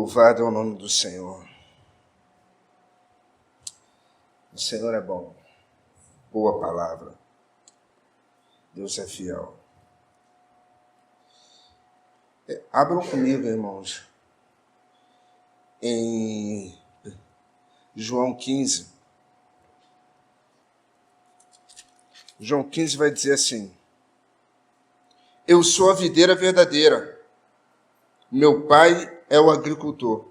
Louvado é o nome do Senhor. O Senhor é bom. Boa palavra. Deus é fiel. Abram comigo, irmãos, em João 15. João 15 vai dizer assim: Eu sou a videira verdadeira. Meu pai é o agricultor.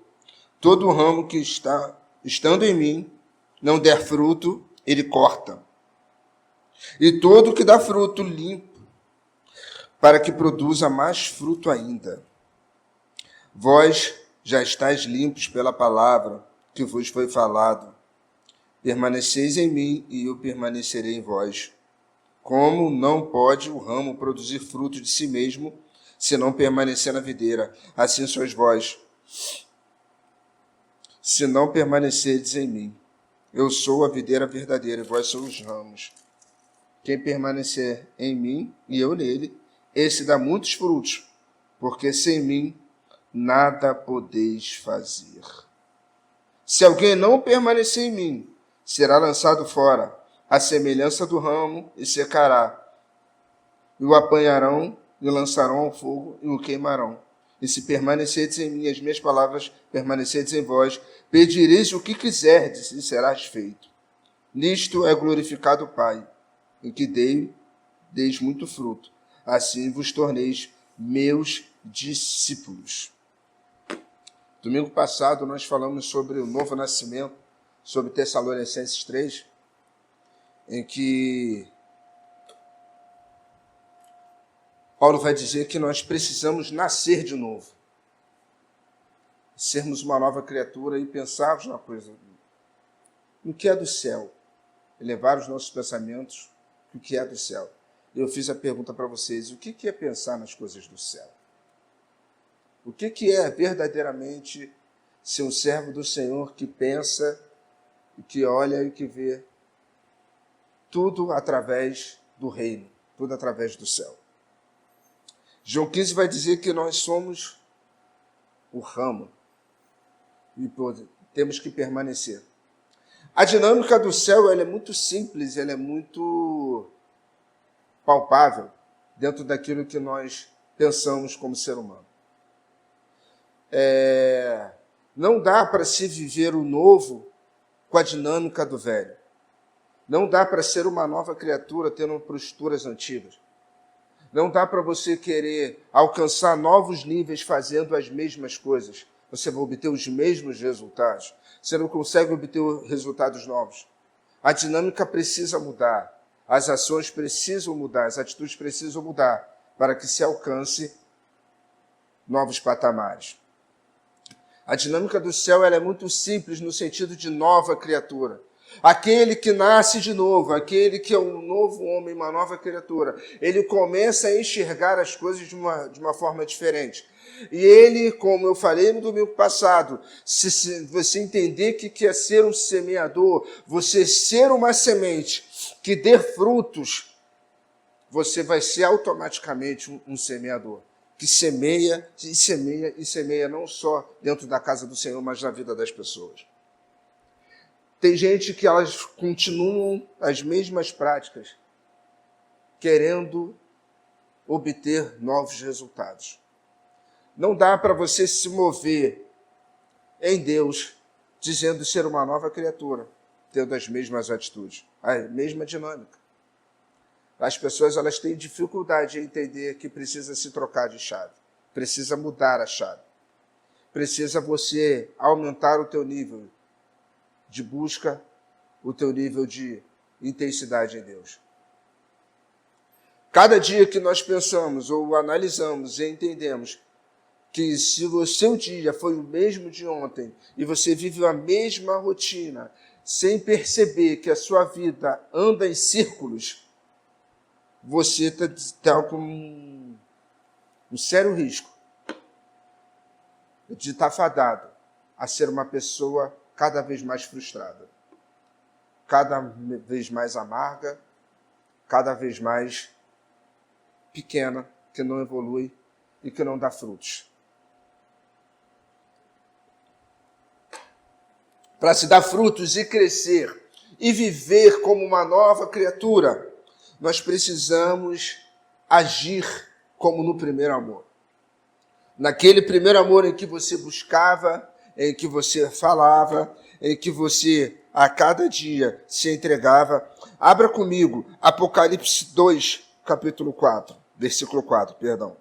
Todo ramo que estando em mim não der fruto, ele corta. E todo que dá fruto, limpo, para que produza mais fruto ainda. Vós já estáis limpos pela palavra que vos foi falado. Permaneceis em mim e eu permanecerei em vós. Como não pode o ramo produzir fruto de si mesmo, se não permanecer na videira? Assim sois vós, se não permanecerdes em mim. Eu sou a videira verdadeira, e vós sois os ramos. Quem permanecer em mim e eu nele, esse dá muitos frutos, porque sem mim nada podeis fazer. Se alguém não permanecer em mim, será lançado fora, à semelhança do ramo, e secará. E o apanharão, e o lançarão ao fogo, e o queimarão. E se permanecerdes em mim, as minhas palavras permanecerdes em vós, pedireis o que quiserdes, e serás feito. Nisto é glorificado o Pai, em que deis muito fruto. Assim vos torneis meus discípulos. Domingo passado nós falamos sobre o novo nascimento, sobre Tessalonicenses 3, em que Paulo vai dizer que nós precisamos nascer de novo, sermos uma nova criatura e pensarmos na coisa, no que é do céu, elevar os nossos pensamentos no que é do céu. Eu fiz a pergunta para vocês: o que é pensar nas coisas do céu? O que é verdadeiramente ser um servo do Senhor que pensa, e que olha e que vê tudo através do reino, tudo através do céu? João 15 vai dizer que nós somos o ramo e temos que permanecer. A dinâmica do céu ela é muito simples, ela é muito palpável dentro daquilo que nós pensamos como ser humano. Não dá para se viver o novo com a dinâmica do velho. Não dá para ser uma nova criatura tendo posturas antigas. Não dá para você querer alcançar novos níveis fazendo as mesmas coisas. Você vai obter os mesmos resultados. Você não consegue obter resultados novos. A dinâmica precisa mudar. As ações precisam mudar. As atitudes precisam mudar para que se alcance novos patamares. A dinâmica do céu ela é muito simples no sentido de nova criatura. Aquele que nasce de novo, aquele que é um novo homem, uma nova criatura, ele começa a enxergar as coisas de uma forma diferente. E ele, como eu falei no domingo passado, se você entender que é ser um semeador, você ser uma semente que dê frutos, você vai ser automaticamente um semeador. Que semeia, e semeia, e semeia não só dentro da casa do Senhor, mas na vida das pessoas. Tem gente que elas continuam as mesmas práticas, querendo obter novos resultados. Não dá para você se mover em Deus, dizendo ser uma nova criatura, tendo as mesmas atitudes, a mesma dinâmica. As pessoas elas têm dificuldade em entender que precisa se trocar de chave, precisa mudar a chave, precisa você aumentar o teu nível de busca, o teu nível de intensidade em Deus. Cada dia que nós pensamos ou analisamos e entendemos que se o seu dia foi o mesmo de ontem e você vive a mesma rotina, sem perceber que a sua vida anda em círculos, você está com um sério risco de estar fadado a ser uma pessoa cada vez mais frustrada, cada vez mais amarga, cada vez mais pequena, que não evolui e que não dá frutos. para se dar frutos e crescer e viver como uma nova criatura, nós precisamos agir como no primeiro amor. Naquele primeiro amor em que você buscava, em que você falava, em que você a cada dia se entregava. Abra comigo Apocalipse 2, capítulo 4, versículo 4, perdão.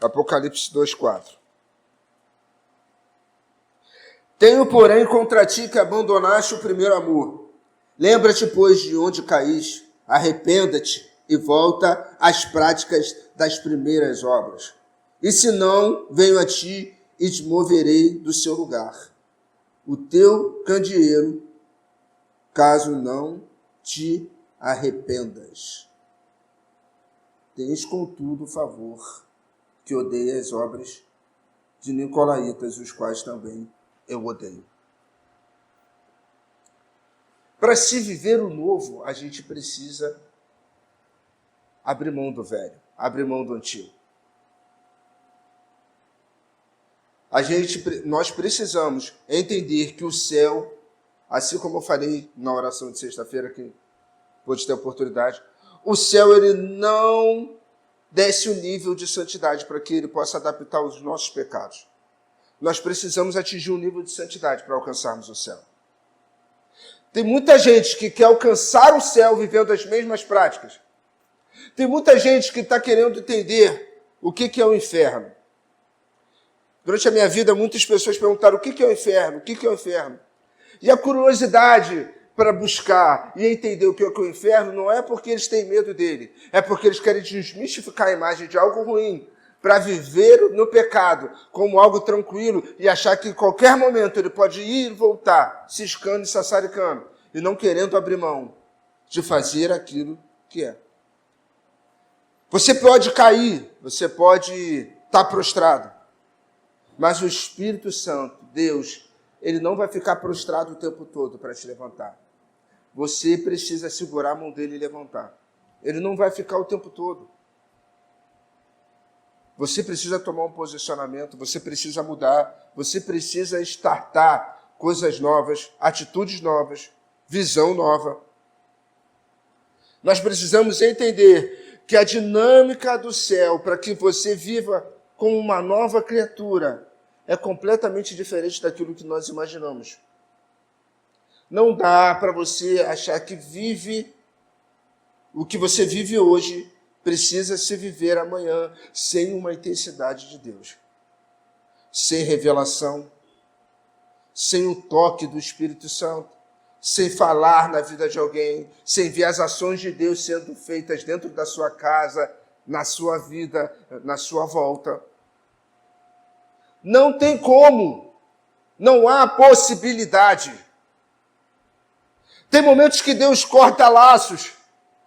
Apocalipse 2, 4. Tenho, porém, contra ti que abandonaste o primeiro amor. Lembra-te, pois, de onde caíste, arrependa-te e volta às práticas das primeiras obras. E se não, venho a ti e te moverei do seu lugar. O teu candeeiro, caso não te arrependas. Tens, contudo, favor, que odeia as obras de nicolaítas, os quais também eu odeio. Para se viver o novo, a gente precisa abrir mão do velho, abrir mão do antigo. Nós precisamos entender que o céu, assim como eu falei na oração de sexta-feira, que pude ter oportunidade, o céu ele não desce o nível de santidade para que ele possa adaptar os nossos pecados. Nós precisamos atingir um nível de santidade para alcançarmos o céu. Tem muita gente que quer alcançar o céu vivendo as mesmas práticas. Tem muita gente que está querendo entender o que é o inferno. Durante a minha vida, muitas pessoas perguntaram o que é o inferno, o que é o inferno. E a curiosidade para buscar e entender o que é o inferno não é porque eles têm medo dele, é porque eles querem desmistificar a imagem de algo ruim, para viver no pecado como algo tranquilo e achar que em qualquer momento ele pode ir e voltar, ciscando e sassaricando, e não querendo abrir mão de fazer aquilo que é. Você pode cair, você pode estar prostrado, mas o Espírito Santo, Deus, ele não vai ficar prostrado o tempo todo para te levantar. Você precisa segurar a mão dele e levantar. Ele não vai ficar o tempo todo. Você precisa tomar um posicionamento, você precisa mudar, você precisa startar coisas novas, atitudes novas, visão nova. Nós precisamos entender que a dinâmica do céu, para que você viva como uma nova criatura, é completamente diferente daquilo que nós imaginamos. Não dá para você achar que vive o que você vive hoje, precisa se viver amanhã sem uma intensidade de Deus, sem revelação, sem o toque do Espírito Santo, sem falar na vida de alguém, sem ver as ações de Deus sendo feitas dentro da sua casa, na sua vida, na sua volta. Não tem como, não há possibilidade. Tem momentos que Deus corta laços,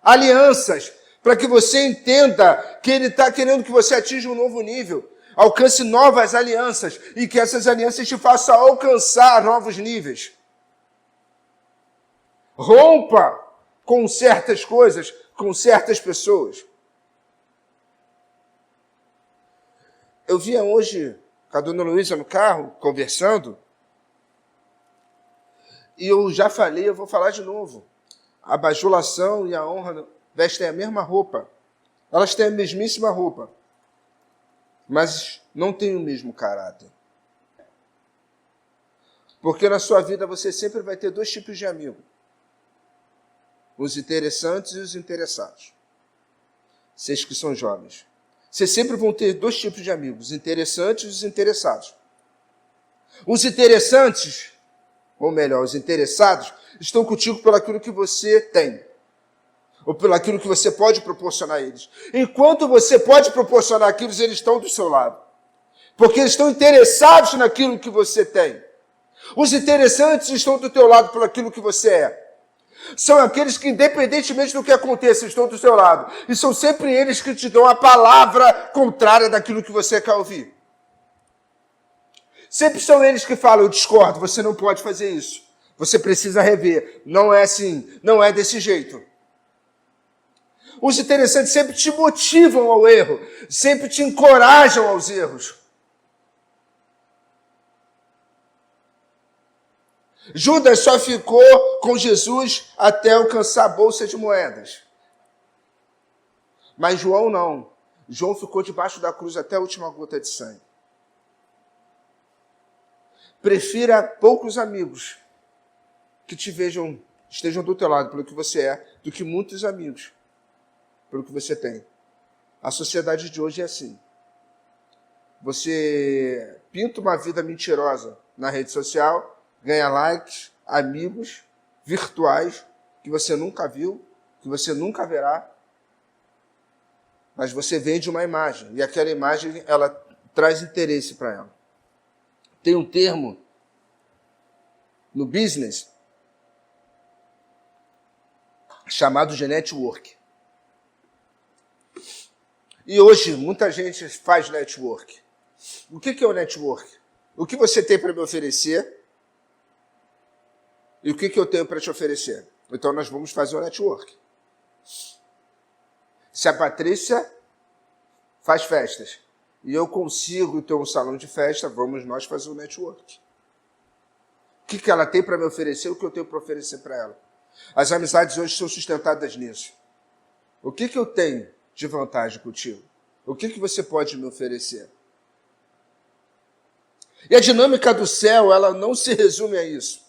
alianças, para que você entenda que Ele está querendo que você atinja um novo nível, alcance novas alianças e que essas alianças te façam alcançar novos níveis. Rompa com certas coisas, com certas pessoas. Eu via hoje com a dona Luísa no carro, conversando, e eu já falei, eu vou falar de novo. A bajulação e a honra vestem a mesma roupa. Elas têm a mesmíssima roupa, mas não têm o mesmo caráter. Porque na sua vida você sempre vai ter dois tipos de amigos. Os interessantes e os interessados. Vocês que são jovens. Vocês sempre vão ter dois tipos de amigos, os interessantes e os interessados. Os interessantes, ou melhor, os interessados, estão contigo por aquilo que você tem, ou pelo aquilo que você pode proporcionar a eles. Enquanto você pode proporcionar aquilo, eles estão do seu lado, porque eles estão interessados naquilo que você tem. Os interessantes estão do teu lado por aquilo que você é. São aqueles que, independentemente do que aconteça, estão do seu lado. E são sempre eles que te dão a palavra contrária daquilo que você quer ouvir. Sempre são eles que falam, eu discordo, você não pode fazer isso. Você precisa rever. Não é assim, não é desse jeito. Os interessantes sempre te motivam ao erro, sempre te encorajam aos erros. Judas só ficou com Jesus até alcançar a bolsa de moedas. Mas João não. João ficou debaixo da cruz até a última gota de sangue. Prefira poucos amigos que te vejam, estejam do teu lado pelo que você é, do que muitos amigos pelo que você tem. A sociedade de hoje é assim. Você pinta uma vida mentirosa na rede social, ganha likes, amigos virtuais que você nunca viu, que você nunca verá, mas você vende uma imagem, e aquela imagem, ela traz interesse para ela. Tem um termo no business chamado de network. E hoje, muita gente faz network. O que é o network? O que você tem para me oferecer e o que eu tenho para te oferecer? Então, nós vamos fazer o network. Se a Patrícia faz festas e eu consigo ter um salão de festa, vamos nós fazer o network. O que ela tem para me oferecer, o que eu tenho para oferecer para ela? As amizades hoje são sustentadas nisso. O que eu tenho de vantagem contigo? O que você pode me oferecer? E a dinâmica do céu, ela não se resume a isso.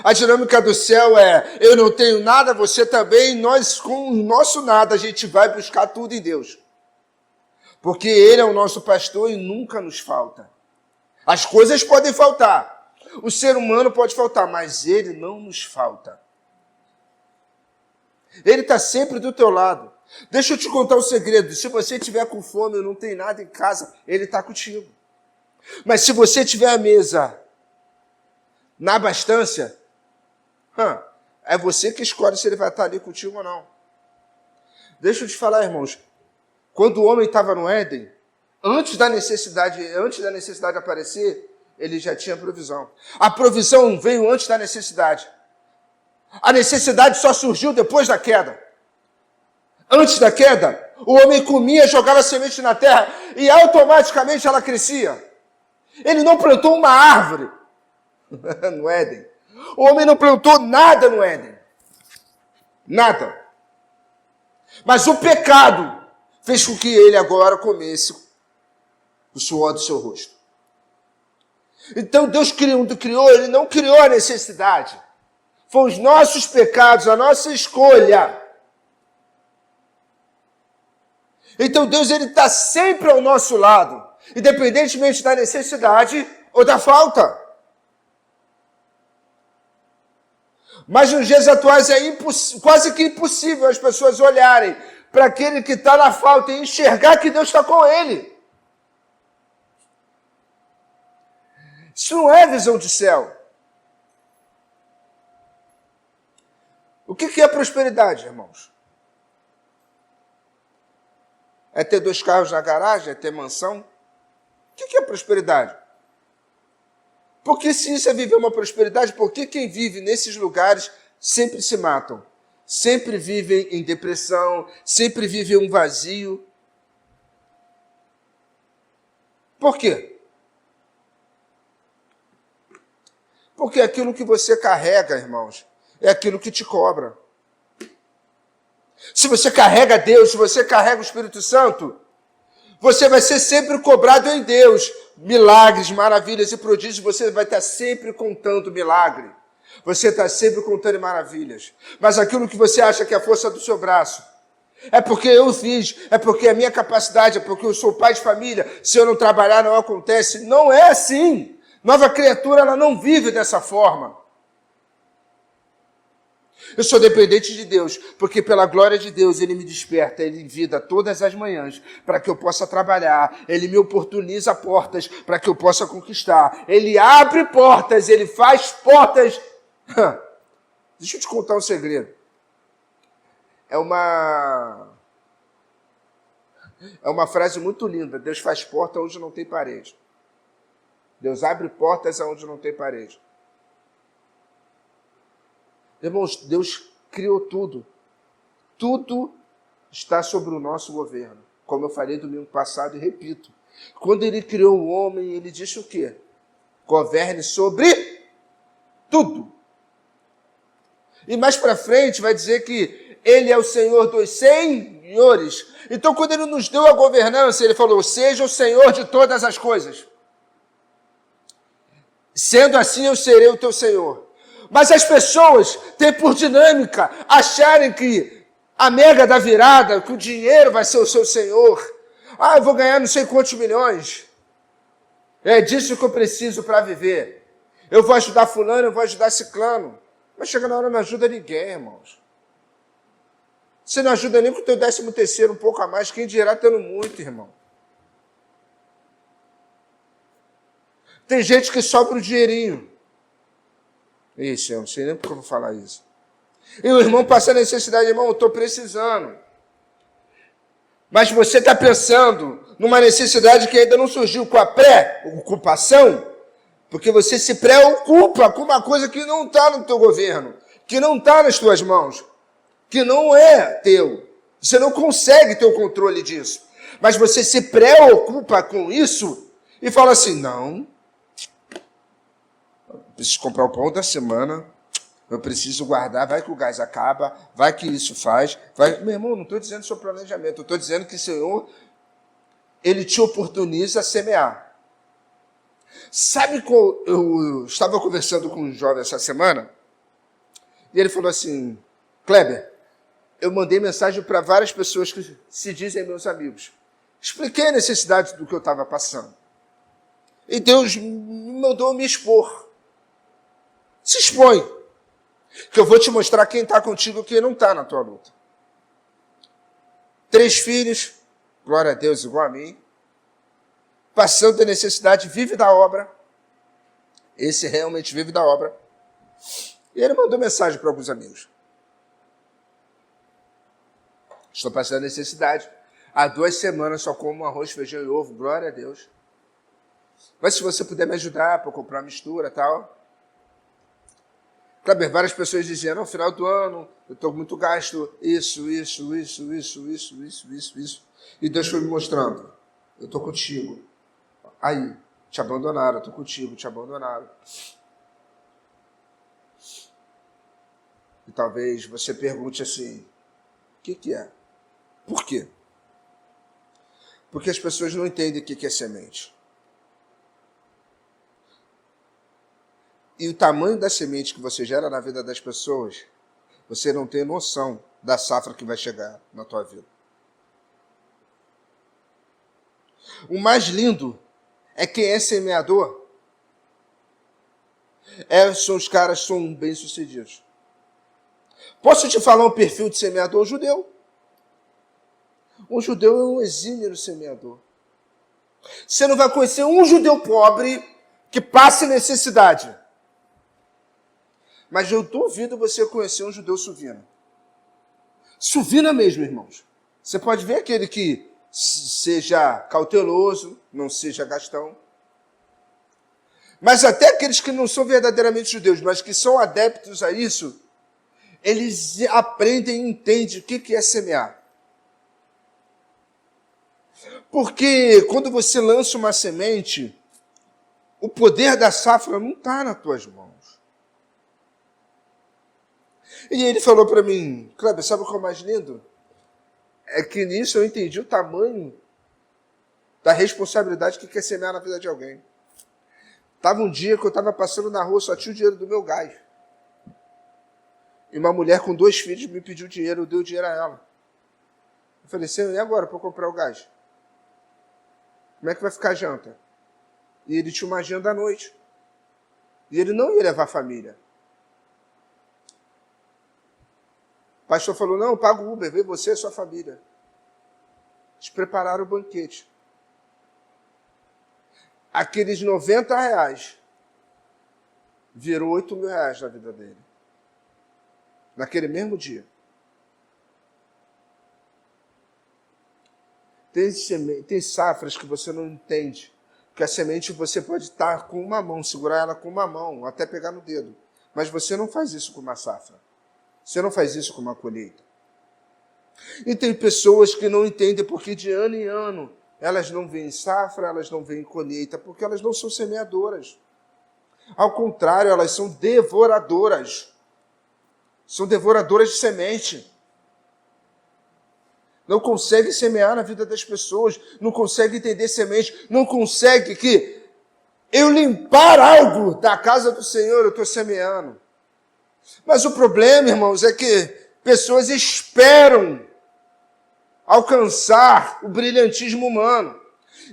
A dinâmica do céu é, eu não tenho nada, você também, nós com o nosso nada, a gente vai buscar tudo em Deus. Porque Ele é o nosso pastor e nunca nos falta. As coisas podem faltar, o ser humano pode faltar, mas Ele não nos falta. Ele está sempre do teu lado. Deixa eu te contar um segredo. Se você estiver com fome e não tem nada em casa, Ele está contigo. Mas se você tiver a mesa na abastância, é você que escolhe se Ele vai estar ali contigo ou não. Deixa eu te falar, irmãos. Quando o homem estava no Éden, antes da necessidade aparecer, ele já tinha provisão. A provisão veio antes da necessidade. A necessidade só surgiu depois da queda. Antes da queda, o homem comia, jogava semente na terra e automaticamente ela crescia. Ele não plantou uma árvore no Éden. O homem não plantou nada no Éden. Nada. Mas o pecado fez com que ele agora comesse o suor do seu rosto. Então Deus criou, Ele não criou a necessidade. Foi os nossos pecados, a nossa escolha. Então Deus, Ele está sempre ao nosso lado, independentemente da necessidade ou da falta. Mas nos dias atuais é quase que impossível as pessoas olharem para aquele que está na falta e enxergar que Deus está com ele. Isso não é visão de céu. O que é prosperidade, irmãos? É ter 2 carros na garagem? É ter mansão? O que é prosperidade? Porque se isso é viver uma prosperidade, por que quem vive nesses lugares sempre se matam? Sempre vivem em depressão, sempre vivem um vazio. Por quê? Porque aquilo que você carrega, irmãos, é aquilo que te cobra. Se você carrega Deus, se você carrega o Espírito Santo, você vai ser sempre cobrado em Deus. Milagres, maravilhas e prodígios, você vai estar sempre contando milagre. Você está sempre contando maravilhas. Mas aquilo que você acha que é a força do seu braço, é porque eu fiz, é porque é a minha capacidade, é porque eu sou pai de família, se eu não trabalhar não acontece. Não é assim. Nova criatura, ela não vive dessa forma. Eu sou dependente de Deus, porque pela glória de Deus Ele me desperta, Ele vida todas as manhãs para que eu possa trabalhar, Ele me oportuniza portas para que eu possa conquistar, Ele abre portas, Ele faz portas. Deixa eu te contar um segredo. É uma frase muito linda. Deus faz porta onde não tem parede. Deus abre portas onde não tem parede. Irmãos, Deus criou tudo. Tudo está sobre o nosso governo. Como eu falei domingo passado e repito. Quando ele criou o homem, ele disse o quê? Governe sobre tudo. E mais para frente vai dizer que ele é o Senhor dos senhores. Então, quando ele nos deu a governança, ele falou, seja o Senhor de todas as coisas. Sendo assim, eu serei o teu Senhor. Mas as pessoas têm por dinâmica acharem que a mega da virada, que o dinheiro vai ser o seu Senhor. Ah, eu vou ganhar não sei quantos milhões. É disso que eu preciso para viver. Eu vou ajudar fulano, eu vou ajudar ciclano. Mas chega na hora não ajuda ninguém, irmãos. Você não ajuda nem com o teu 13º um pouco a mais. Quem dirá tendo muito, irmão. Tem gente que sobra o dinheirinho. Isso, eu não sei nem porque eu vou falar isso. E o irmão passa a necessidade, irmão, eu estou precisando. Mas você está pensando numa necessidade que ainda não surgiu com a pré-ocupação, porque você se preocupa com uma coisa que não está no teu governo, que não está nas tuas mãos, que não é teu. Você não consegue ter o controle disso. Mas você se preocupa com isso e fala assim, não, eu preciso comprar o pão da semana, eu preciso guardar, vai que o gás acaba, vai que isso faz. Vai... Meu irmão, não estou dizendo seu planejamento, eu estou dizendo que o Senhor, Ele te oportuniza a semear. Sabe que eu estava conversando com um jovem essa semana, e ele falou assim, Kleber, eu mandei mensagem para várias pessoas que se dizem meus amigos. Expliquei a necessidade do que eu estava passando. E Deus me mandou me expor. Se expõe. Que eu vou te mostrar quem está contigo e quem não está na tua luta. 3 filhos, glória a Deus, igual a mim, passando a necessidade, vive da obra. Esse realmente vive da obra. E ele mandou mensagem para alguns amigos. Estou passando necessidade. Há 2 semanas só como arroz, feijão e ovo, glória a Deus. Mas se você puder me ajudar para comprar uma mistura e tal. Kleber, várias pessoas diziam, no final do ano, eu estou com muito gasto, isso. E Deus foi me mostrando, eu estou contigo. Aí, te abandonaram, eu estou contigo, te abandonaram. E talvez você pergunte assim, o que é? Por quê? Porque as pessoas não entendem o que é semente. E o tamanho da semente que você gera na vida das pessoas, você não tem noção da safra que vai chegar na tua vida. O mais lindo é quem é semeador. São os caras que são bem-sucedidos. Posso te falar um perfil de semeador judeu? Um judeu é um exímio semeador. Você não vai conhecer um judeu pobre que passe necessidade. Mas eu duvido você conhecer um judeu suvino. Suvina mesmo, irmãos. Você pode ver aquele que seja cauteloso, não seja gastão. Mas até aqueles que não são verdadeiramente judeus, mas que são adeptos a isso, eles aprendem e entendem o que é semear. Porque quando você lança uma semente, o poder da safra não está nas tuas mãos. E ele falou para mim, Kleber, sabe o que é o mais lindo? É que nisso eu entendi o tamanho da responsabilidade que quer semear na vida de alguém. Tava um dia que eu estava passando na rua, só tinha o dinheiro do meu gás. E uma mulher com 2 filhos me pediu dinheiro, eu dei o dinheiro a ela. Eu falei, Senhor, e agora para eu comprar o gás? Como é que vai ficar a janta? E ele tinha uma agenda à noite. E ele não ia levar a família. O pastor falou, não, paga o Uber, vem você e sua família. Eles prepararam o banquete. Aqueles R$90 virou R$8.000 na vida dele. Naquele mesmo dia. Tem safras que você não entende. Que a semente você pode estar com uma mão, segurar ela com uma mão, até pegar no dedo. Mas você não faz isso com uma safra. Você não faz isso com uma colheita. E tem pessoas que não entendem porque de ano em ano elas não veem safra, elas não veem colheita, porque elas não são semeadoras. Ao contrário, elas são devoradoras. São devoradoras de semente. Não consegue semear na vida das pessoas, não consegue entender semente, não consegue que eu limpar algo da casa do Senhor, eu estou semeando. Mas o problema, irmãos, é que pessoas esperam alcançar o brilhantismo humano.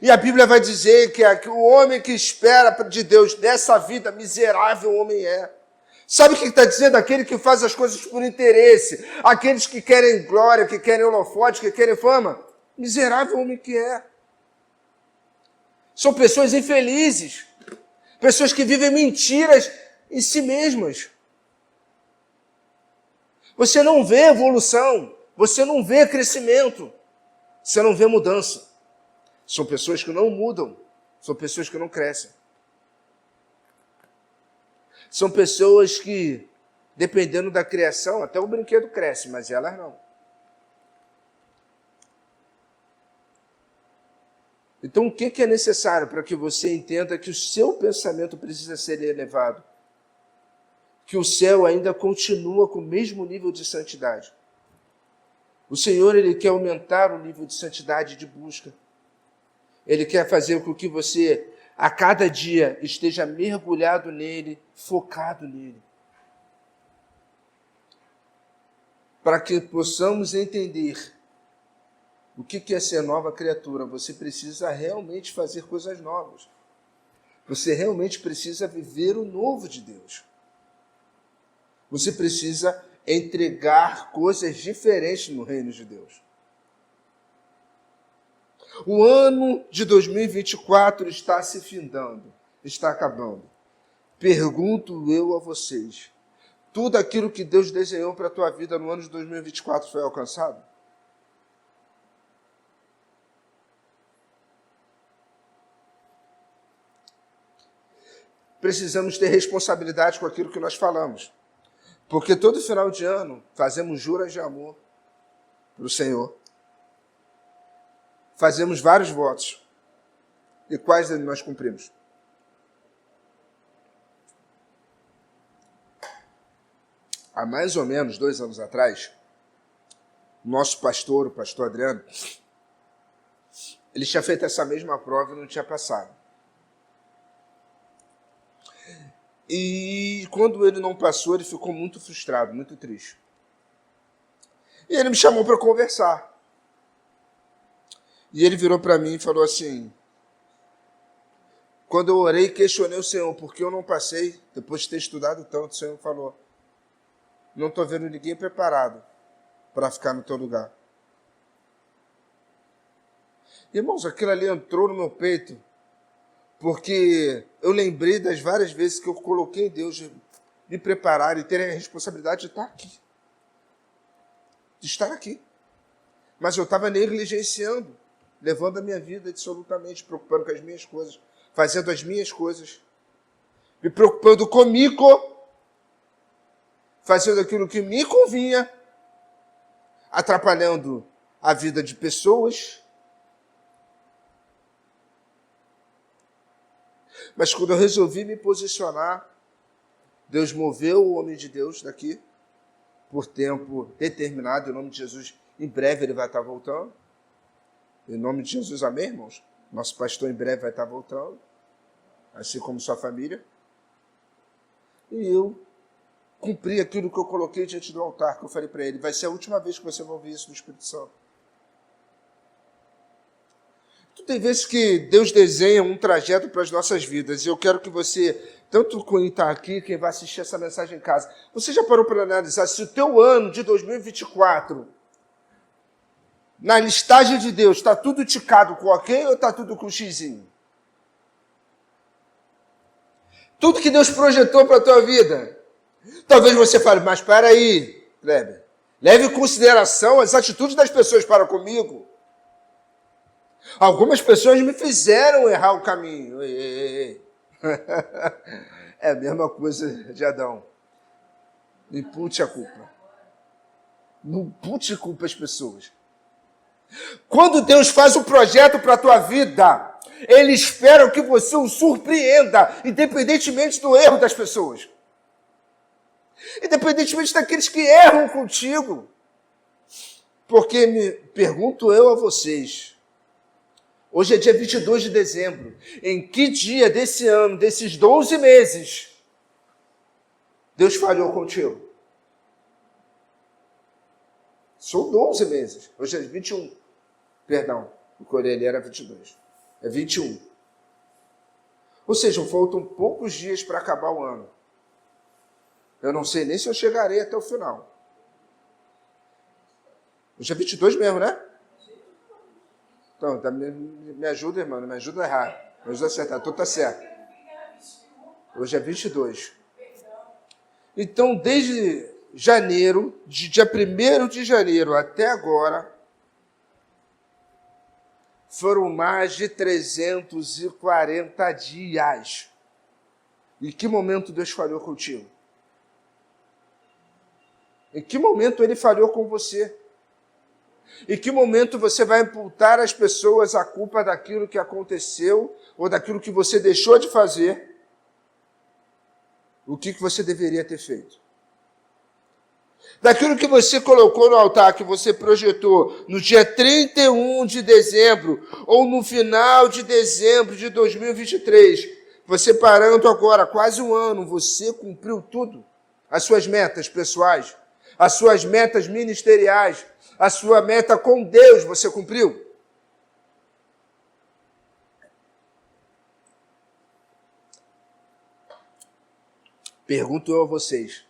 E a Bíblia vai dizer que o homem que espera de Deus dessa vida miserável homem é. Sabe o que está dizendo? Aquele que faz as coisas por interesse, aqueles que querem glória, que querem holofote, que querem fama. Miserável homem que é. São pessoas infelizes, pessoas que vivem mentiras em si mesmas. Você não vê evolução, você não vê crescimento, você não vê mudança. São pessoas que não mudam, são pessoas que não crescem. São pessoas que, dependendo da criação, até o brinquedo cresce, mas elas não. Então, o que é necessário para que você entenda que o seu pensamento precisa ser elevado? Que o céu ainda continua com o mesmo nível de santidade. O Senhor, Ele quer aumentar o nível de santidade e de busca. Ele quer fazer com que você, a cada dia, esteja mergulhado nele, focado nele. Para que possamos entender o que é ser nova criatura, você precisa realmente fazer coisas novas. Você realmente precisa viver o novo de Deus. Você precisa entregar coisas diferentes no reino de Deus. O ano de 2024 está se findando, está acabando. Pergunto eu a vocês, tudo aquilo que Deus desenhou para a tua vida no ano de 2024 foi alcançado? Precisamos ter responsabilidade com aquilo que nós falamos. Porque todo final de ano fazemos juras de amor para o Senhor. Fazemos vários votos. E quais deles nós cumprimos? Há mais ou menos 2 anos atrás, nosso pastor, o pastor Adriano, ele tinha feito essa mesma prova e não tinha passado. E quando ele não passou, ele ficou muito frustrado, muito triste. E ele me chamou para conversar. E ele virou para mim e falou assim, quando eu orei, questionei o Senhor, por que eu não passei, depois de ter estudado tanto, o Senhor falou, não estou vendo ninguém preparado para ficar no teu lugar. Irmãos, aquilo ali entrou no meu peito, porque eu lembrei das várias vezes que eu coloquei em Deus de me preparar e ter a responsabilidade de estar aqui. De estar aqui. Mas eu estava negligenciando, levando a minha vida absolutamente, preocupando com as minhas coisas, fazendo as minhas coisas, me preocupando comigo, fazendo aquilo que me convinha, atrapalhando a vida de pessoas. Mas quando eu resolvi me posicionar, Deus moveu o homem de Deus daqui, por tempo determinado, em nome de Jesus, em breve ele vai estar voltando. Em nome de Jesus, amém, irmãos? Nosso pastor em breve vai estar voltando, assim como sua família. E eu cumpri aquilo que eu coloquei diante do altar, que eu falei para ele, vai ser a última vez que você vai ouvir isso do Espírito Santo. Tem vezes que Deus desenha um trajeto para as nossas vidas, e eu quero que você, tanto quem está aqui, quem vai assistir essa mensagem em casa, você já parou para analisar se o teu ano de 2024, na listagem de Deus, está tudo ticado com ok ou está tudo com xizinho? Tudo que Deus projetou para a tua vida. Talvez você fale, mas espera aí, Kleber, leve em consideração as atitudes das pessoas para comigo. Algumas pessoas me fizeram errar o caminho. Ei. É a mesma coisa de Adão. Não impute a culpa. Não pute culpa as pessoas. Quando Deus faz um projeto para a tua vida, Ele espera que você o surpreenda, independentemente do erro das pessoas. Independentemente daqueles que erram contigo. Porque me pergunto eu a vocês, hoje é dia 22 de dezembro, em que dia desse ano, desses 12 meses, Deus falhou contigo? São 12 meses, hoje é 21, perdão, o Corelli era 22, é 21. Ou seja, faltam poucos dias para acabar o ano. Eu não sei nem se eu chegarei até o final. Hoje é 22 mesmo, né? Então, me ajuda, irmão, me ajuda a errar. Me ajuda a acertar, tudo está certo. Hoje é 22. Então, desde janeiro, de dia 1º de janeiro até agora, foram mais de 340 dias. Em que momento Deus falhou contigo? Em que momento Ele falhou com você? Em que momento você vai imputar às pessoas a culpa daquilo que aconteceu ou daquilo que você deixou de fazer? O que você deveria ter feito? Daquilo que você colocou no altar, que você projetou no dia 31 de dezembro ou no final de dezembro de 2023, você parando agora quase um ano, você cumpriu tudo? As suas metas pessoais, as suas metas ministeriais, a sua meta com Deus, você cumpriu? Pergunto eu a vocês.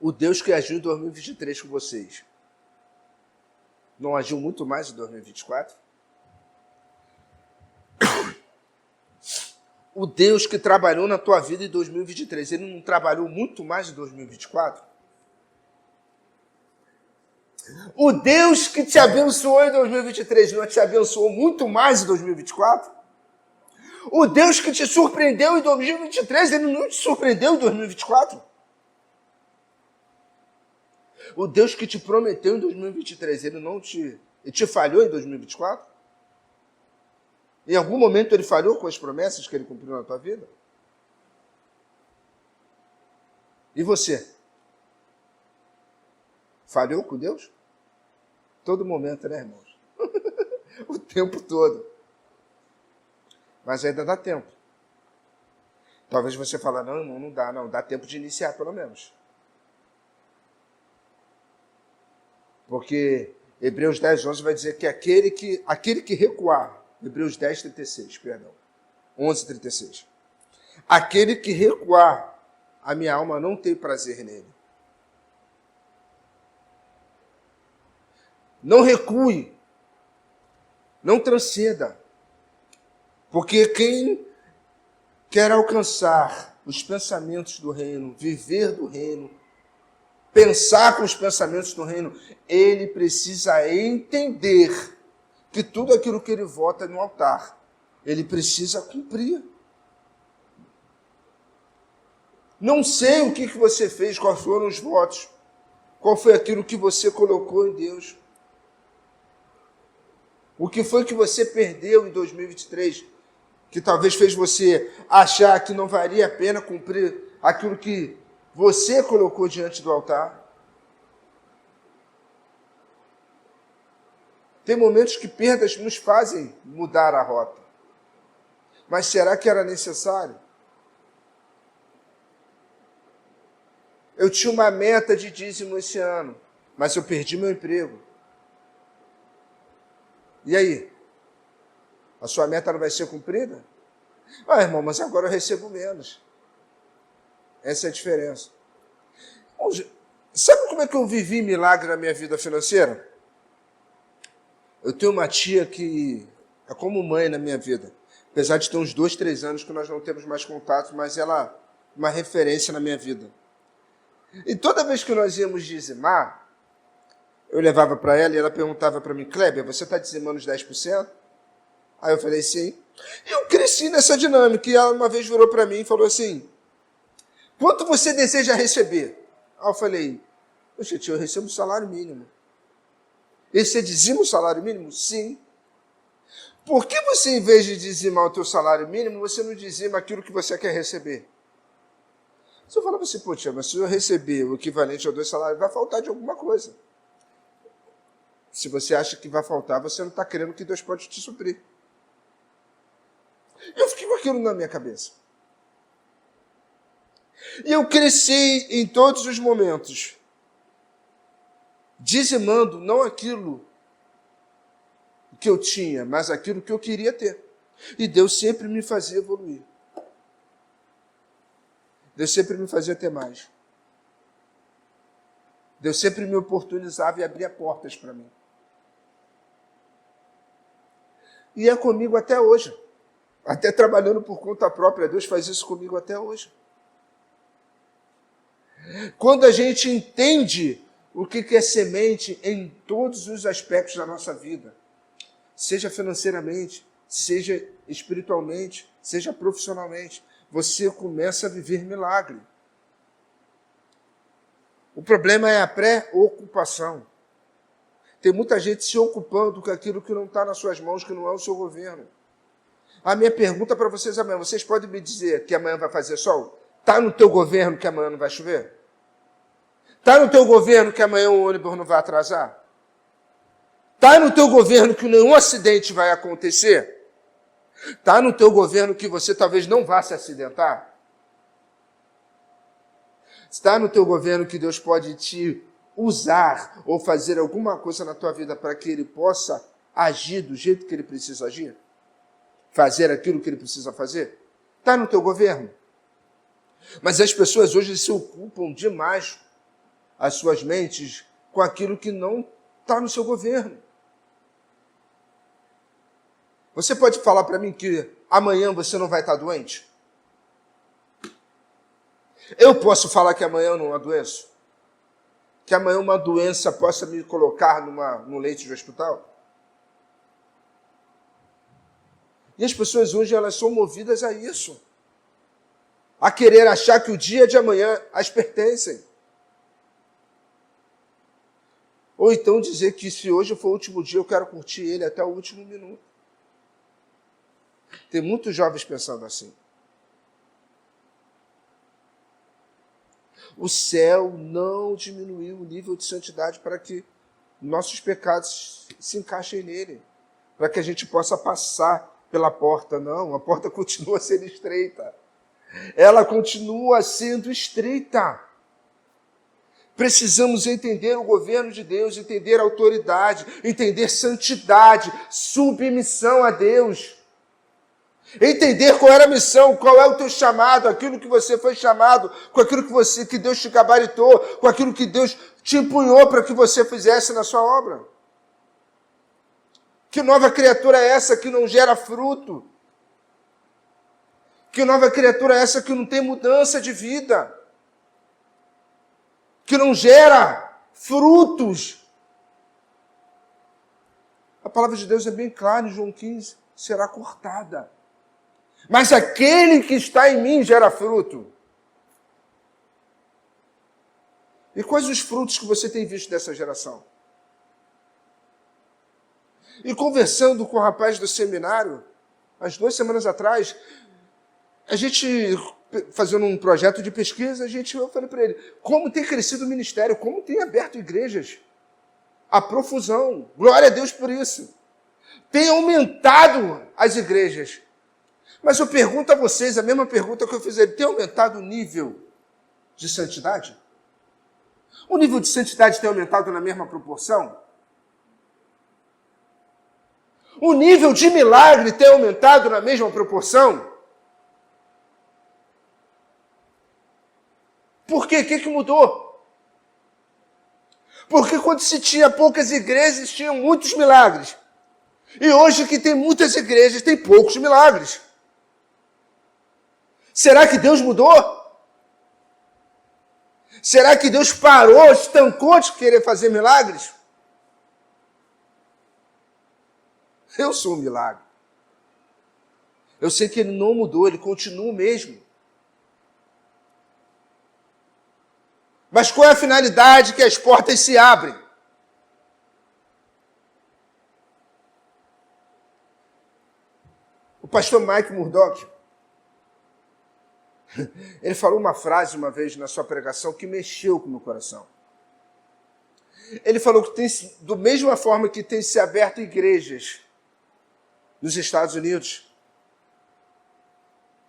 O Deus que agiu em 2023 com vocês, não agiu muito mais em 2024? O Deus que trabalhou na tua vida em 2023, Ele não trabalhou muito mais em 2024? O Deus que te abençoou em 2023 não te abençoou muito mais em 2024? O Deus que te surpreendeu em 2023, Ele não te surpreendeu em 2024? O Deus que te prometeu em 2023, Ele te falhou em 2024? Em algum momento Ele falhou com as promessas que Ele cumpriu na tua vida? E você? Falhou com Deus? Todo momento, né, irmãos? O tempo todo. Mas ainda dá tempo. Talvez você fale, não, irmão, não dá, não. Dá tempo de iniciar, pelo menos. Porque Hebreus 10, 11 vai dizer que aquele que recuar, Hebreus 10, 36, perdão, 11, 36. Aquele que recuar, a minha alma não tem prazer nele. Não recue, não transcenda, porque quem quer alcançar os pensamentos do reino, viver do reino, pensar com os pensamentos do reino, ele precisa entender que tudo aquilo que ele vota no altar, ele precisa cumprir. Não sei o que você fez, quais foram os votos, qual foi aquilo que você colocou em Deus. O que foi que você perdeu em 2023, que talvez fez você achar que não valia a pena cumprir aquilo que você colocou diante do altar? Tem momentos que perdas nos fazem mudar a rota. Mas será que era necessário? Eu tinha uma meta de dízimo esse ano, mas eu perdi meu emprego. E aí? A sua meta não vai ser cumprida? Ah, irmão, mas agora eu recebo menos. Essa é a diferença. Sabe como é que eu vivi milagre na minha vida financeira? Eu tenho uma tia que é como mãe na minha vida. Apesar de ter uns 2, 3 anos que nós não temos mais contato, mas ela é uma referência na minha vida. E toda vez que nós íamos dizimar, eu levava para ela e ela perguntava para mim, Kleber, você está dizimando os 10%? Aí eu falei, sim. E eu cresci nessa dinâmica. E ela uma vez virou para mim e falou assim, quanto você deseja receber? Aí eu falei, Gente, eu recebo o salário mínimo. E você dizima o salário mínimo? Sim. Por que você, em vez de dizimar o teu salário mínimo, você não dizima aquilo que você quer receber? Se eu falar assim, poxa, mas se eu receber o equivalente a 2 salários, vai faltar de alguma coisa. Se você acha que vai faltar, você não está crendo que Deus pode te suprir. Eu fiquei com aquilo na minha cabeça. E eu cresci em todos os momentos, dizimando não aquilo que eu tinha, mas aquilo que eu queria ter. E Deus sempre me fazia evoluir. Deus sempre me fazia ter mais. Deus sempre me oportunizava e abria portas para mim. E é comigo até hoje. Até trabalhando por conta própria, Deus faz isso comigo até hoje. Quando a gente entende o que é semente em todos os aspectos da nossa vida, seja financeiramente, seja espiritualmente, seja profissionalmente, você começa a viver milagre. O problema é a pré-ocupação. Tem muita gente se ocupando com aquilo que não está nas suas mãos, que não é o seu governo. A minha pergunta para vocês amanhã, vocês podem me dizer que amanhã vai fazer sol? Está no teu governo que amanhã não vai chover? Está no teu governo que amanhã o ônibus não vai atrasar? Está no teu governo que nenhum acidente vai acontecer? Está no teu governo que você talvez não vá se acidentar? Está no teu governo que Deus pode te usar ou fazer alguma coisa na tua vida para que Ele possa agir do jeito que Ele precisa agir? Fazer aquilo que Ele precisa fazer? Está no teu governo. Mas as pessoas hoje se ocupam demais as suas mentes com aquilo que não está no seu governo. Você pode falar para mim que amanhã você não vai estar doente? Eu posso falar que amanhã eu não adoeço? Que amanhã uma doença possa me colocar num leito de hospital? E as pessoas hoje elas são movidas a isso. A querer achar que o dia de amanhã as pertencem. Ou então dizer que se hoje for o último dia, eu quero curtir ele até o último minuto. Tem muitos jovens pensando assim. O céu não diminuiu o nível de santidade para que nossos pecados se encaixem nele, para que a gente possa passar pela porta. Não, a porta continua sendo estreita. Ela continua sendo estreita. Precisamos entender o governo de Deus, entender a autoridade, entender santidade, submissão a Deus. Entender qual era a missão, qual é o teu chamado, aquilo que você foi chamado, com aquilo que Deus te gabaritou, com aquilo que Deus te empunhou para que você fizesse na sua obra. Que nova criatura é essa que não gera fruto? Que nova criatura é essa que não tem mudança de vida? Que não gera frutos? A palavra de Deus é bem clara em João 15, será cortada. Mas aquele que está em mim gera fruto. E quais os frutos que você tem visto dessa geração? E conversando com o rapaz do seminário, há 2 semanas atrás, a gente, fazendo um projeto de pesquisa, eu falei para ele, como tem crescido o ministério, como tem aberto igrejas, a profusão, glória a Deus por isso. Tem aumentado as igrejas. Mas eu pergunto a vocês, a mesma pergunta que eu fiz a ele, tem aumentado o nível de santidade? O nível de santidade tem aumentado na mesma proporção? O nível de milagre tem aumentado na mesma proporção? Por quê? O que mudou? Porque quando se tinha poucas igrejas, tinham muitos milagres. E hoje que tem muitas igrejas, tem poucos milagres. Será que Deus mudou? Será que Deus parou, estancou de querer fazer milagres? Eu sou um milagre. Eu sei que Ele não mudou, Ele continua o mesmo. Mas qual é a finalidade que as portas se abrem? O pastor Mike Murdock, ele falou uma frase uma vez na sua pregação que mexeu com o meu coração. Ele falou que da mesma forma que tem se aberto igrejas nos Estados Unidos,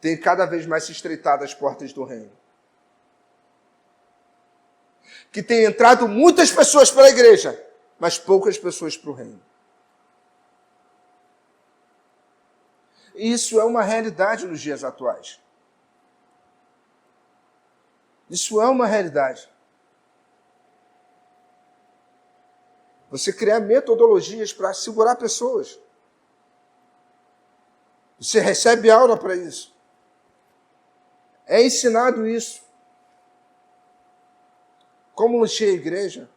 tem cada vez mais se estreitado as portas do reino. Que tem entrado muitas pessoas para a igreja, mas poucas pessoas para o reino. Isso é uma realidade nos dias atuais. Isso é uma realidade. Você criar metodologias para segurar pessoas. Você recebe aula para isso. É ensinado isso. Como encher a igreja.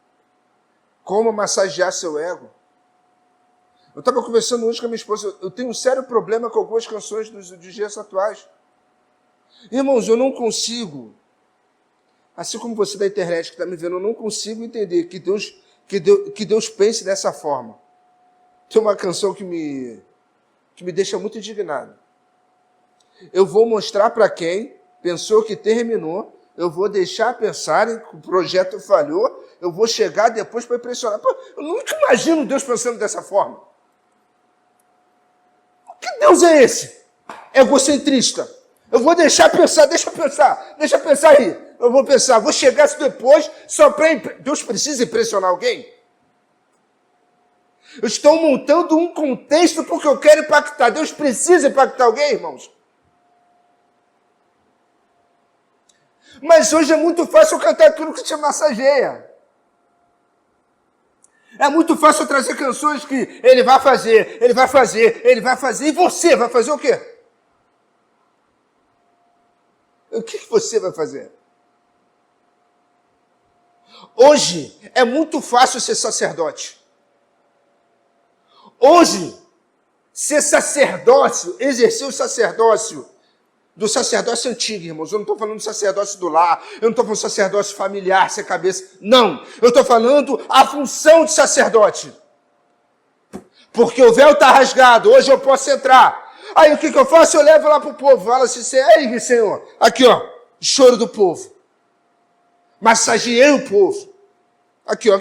Como massagear seu ego. Eu estava conversando hoje com a minha esposa. Eu tenho um sério problema com algumas canções dos dias atuais. Irmãos, eu não consigo, assim como você da internet que está me vendo, eu não consigo entender que Deus pense dessa forma. Tem uma canção que me deixa muito indignado. Eu vou mostrar para quem pensou que terminou, eu vou deixar pensarem que o projeto falhou, eu vou chegar depois para impressionar. Pô, eu nunca imagino Deus pensando dessa forma. Que Deus é esse? Egocentrista. Eu vou deixar pensar, deixa pensar aí. Eu vou pensar, vou chegar depois só para... Deus precisa impressionar alguém? Eu estou montando um contexto porque eu quero impactar. Deus precisa impactar alguém, irmãos? Mas hoje é muito fácil eu cantar aquilo que te massageia. É muito fácil eu trazer canções que ele vai fazer, e você vai fazer o quê? O que você vai fazer? Hoje é muito fácil ser sacerdote. Hoje, ser sacerdócio, exercer o sacerdócio, do sacerdócio antigo, irmãos. Eu não estou falando do sacerdócio do lar, eu não estou falando do sacerdócio familiar, ser cabeça. Não, eu estou falando a função de sacerdote. Porque o véu está rasgado, hoje eu posso entrar. Aí o que eu faço? Eu levo lá para o povo, falo assim, ei, Senhor, aqui ó, choro do povo. Massageei o povo. Aqui ó,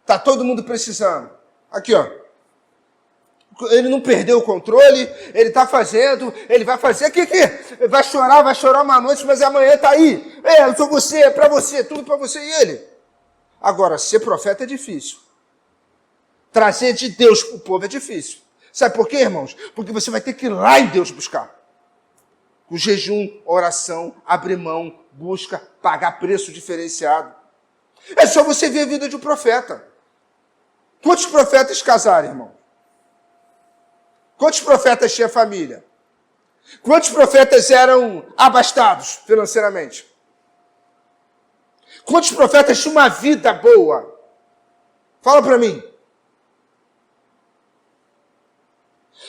está todo mundo precisando. Aqui ó. Ele não perdeu o controle, ele está fazendo, ele vai fazer, vai chorar uma noite, mas amanhã está aí. Eu sou você, é para você, tudo para você e ele. Agora, ser profeta é difícil. Trazer de Deus para o povo é difícil. Sabe por quê, irmãos? Porque você vai ter que ir lá em Deus buscar. Com jejum, oração, abrir mão, busca, pagar preço diferenciado. É só você ver a vida de um profeta. Quantos profetas casaram, irmão? Quantos profetas tinha família? Quantos profetas eram abastados financeiramente? Quantos profetas tinham uma vida boa? Fala para mim.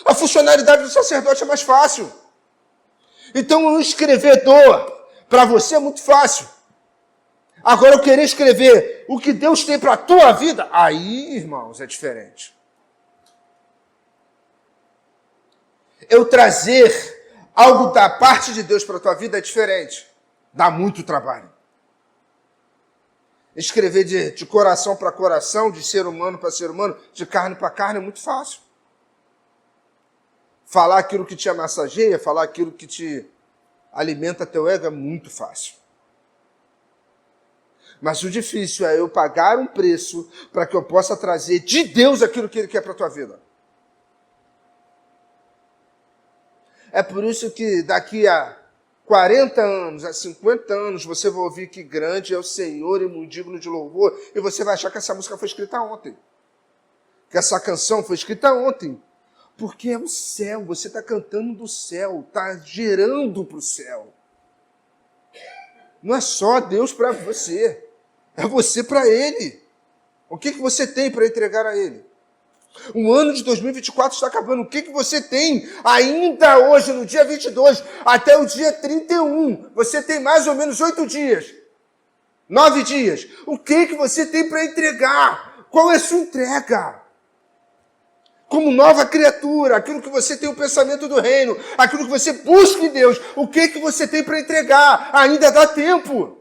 A funcionalidade do sacerdote é mais fácil. Então, um escrevedor, para você é muito fácil. Agora, eu querer escrever o que Deus tem para a tua vida, aí, irmãos, é diferente. Eu trazer algo da parte de Deus para a tua vida é diferente. Dá muito trabalho. Escrever de coração para coração, de ser humano para ser humano, de carne para carne é muito fácil. Falar aquilo que te massageia, falar aquilo que te alimenta teu ego é muito fácil. Mas o difícil é eu pagar um preço para que eu possa trazer de Deus aquilo que Ele quer para a tua vida. É por isso que daqui a 40 anos, a 50 anos, você vai ouvir que grande é o Senhor e muito digno de louvor, e você vai achar que essa música foi escrita ontem. Que essa canção foi escrita ontem. Porque é o céu, você está cantando do céu, está gerando para o céu. Não é só Deus para você, é você para Ele. O que você tem para entregar a Ele? O ano de 2024 está acabando. O que você tem ainda hoje, no dia 22, até o dia 31? Você tem mais ou menos 8 dias. 9 dias. O que você tem para entregar? Qual é a sua entrega? Como nova criatura, aquilo que você tem o pensamento do reino, aquilo que você busca em Deus, o que você tem para entregar? Ainda dá tempo.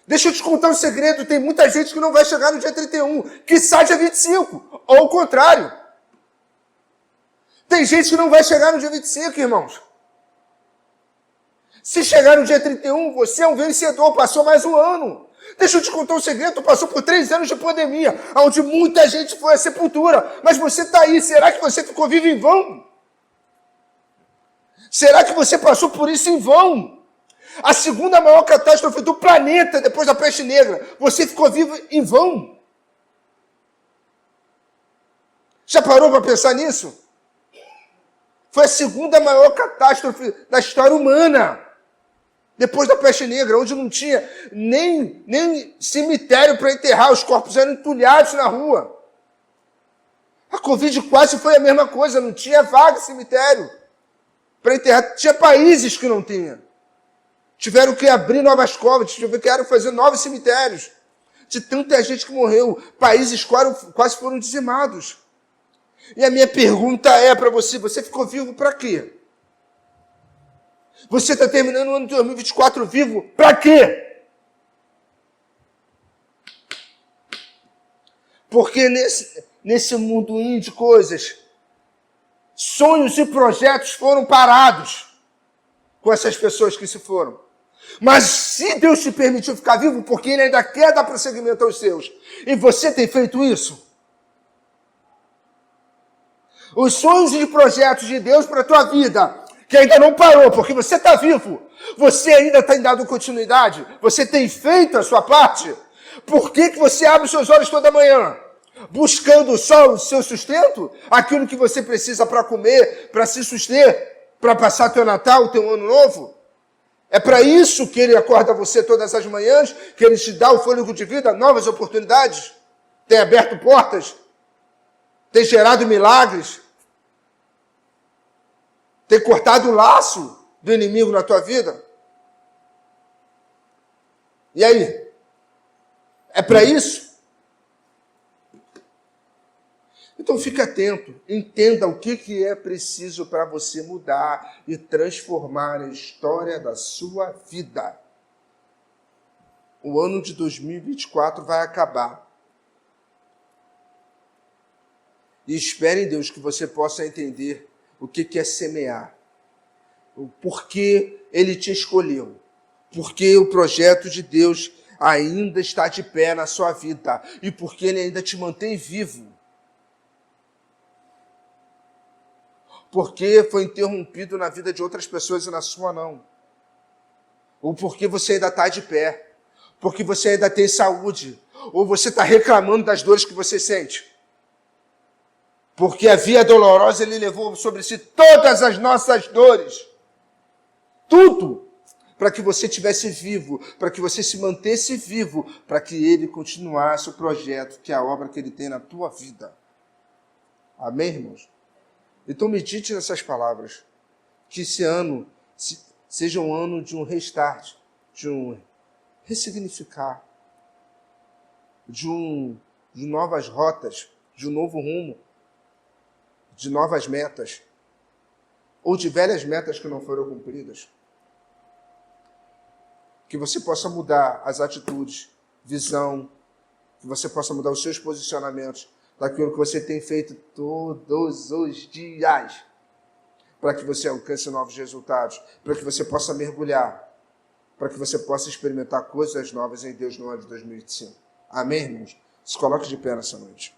Deixa eu te contar um segredo, tem muita gente que não vai chegar no dia 31, quiçá dia 25, ou o contrário. Tem gente que não vai chegar no dia 25, irmãos. Se chegar no dia 31, você é um vencedor, passou mais um ano. Deixa eu te contar um segredo, tu passou por 3 anos de pandemia, onde muita gente foi à sepultura, mas você está aí, será que você ficou vivo em vão? Será que você passou por isso em vão? A segunda maior catástrofe do planeta, depois da peste negra, você ficou vivo em vão? Já parou para pensar nisso? Foi a segunda maior catástrofe da história humana. Depois da peste negra, onde não tinha nem cemitério para enterrar, os corpos eram entulhados na rua. A Covid quase foi a mesma coisa, não tinha vaga cemitério para enterrar. Tinha países que não tinham. Tiveram que abrir novas covas, tiveram que fazer novos cemitérios. De tanta gente que morreu, países quase foram dizimados. E a minha pergunta é para você, você ficou vivo para quê? Você está terminando o ano de 2024 vivo para quê? Porque nesse mundo de coisas, sonhos e projetos foram parados com essas pessoas que se foram. Mas se Deus te permitiu ficar vivo, porque Ele ainda quer dar prosseguimento aos seus, e você tem feito isso, os sonhos e projetos de Deus para a tua vida, que ainda não parou, porque você está vivo, você ainda tem dado continuidade, você tem feito a sua parte, por que você abre os seus olhos toda manhã? Buscando só o seu sustento? Aquilo que você precisa para comer, para se suster, para passar teu Natal, teu Ano Novo? É para isso que Ele acorda você todas as manhãs, que Ele te dá o fôlego de vida, novas oportunidades, tem aberto portas, tem gerado milagres, tem cortado o laço do inimigo na tua vida? E aí? É para isso? Então fique atento, entenda o que é preciso para você mudar e transformar a história da sua vida. O ano de 2024 vai acabar. E espere em Deus que você possa entender o que é semear, o porquê Ele te escolheu, porque o projeto de Deus ainda está de pé na sua vida e porque Ele ainda te mantém vivo. Porque foi interrompido na vida de outras pessoas e na sua não. Ou porque você ainda está de pé, porque você ainda tem saúde, ou você está reclamando das dores que você sente. Porque a via dolorosa Ele levou sobre si todas as nossas dores. Tudo. Para que você estivesse vivo, para que você se mantesse vivo, para que Ele continuasse o projeto, que é a obra que Ele tem na tua vida. Amém, irmãos? Então medite nessas palavras. Que esse ano seja um ano de um restart, de um ressignificar, de novas rotas, de um novo rumo, de novas metas, ou de velhas metas que não foram cumpridas. Que você possa mudar as atitudes, visão, que você possa mudar os seus posicionamentos daquilo que você tem feito todos os dias, para que você alcance novos resultados, para que você possa mergulhar, para que você possa experimentar coisas novas em Deus no ano de 2025. Amém, irmãos? Se coloque de pé nessa noite.